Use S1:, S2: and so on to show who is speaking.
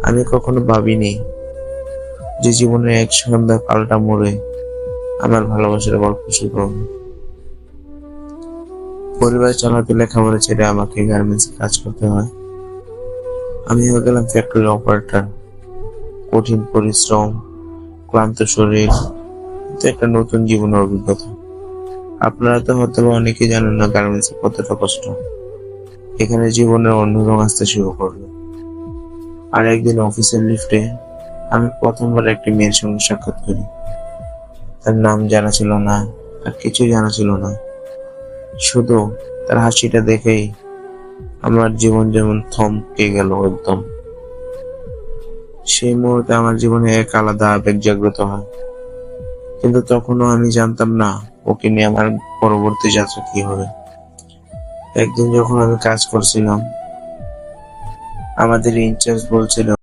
S1: আমি কখনো ভাবিনি যে জীবনের এক সন্ধ্যা পাল্টা মোড়ে আমার ভালোবাসার গল্প শুরু হবে। পরিবার চালাতে লেখাপড়া ছেড়ে আমাকে গার্মেন্টসে কাজ করতে হয়। আমি হয়ে গেলাম ফ্যাক্টরি অপারেটর। কঠিন পরিশ্রম, ক্লান্ত শরীর, কিন্তু একটা নতুন জীবনের অভিজ্ঞতা। আপনারা তো হয়তো অনেকেই জানেন না গার্মেন্টসে কতটা কষ্ট। এখানে জীবনের অন্য রং আসতে শুরু করলো। আর একদিন অফিসের লিফটে আমি প্রথমবার একটি মেয়ের সঙ্গে সাক্ষাৎ করি। তার নাম জানা ছিল না, আর কিছুই জানা ছিল না। শুধু তার হাসিটা দেখেই আমার জীবন যেমন থমকে গেল একদম। সেই মুহূর্তে আমার জীবনে এক আলাদা আবেগ জাগ্রত হয়। কিন্তু তখনও আমি জানতাম না ওকে নিয়ে আমার পরবর্তী যাত্রা কি হবে। একদিন যখন আমি কাজ করছিলাম, আমাদের ইনচার্জ বলছিল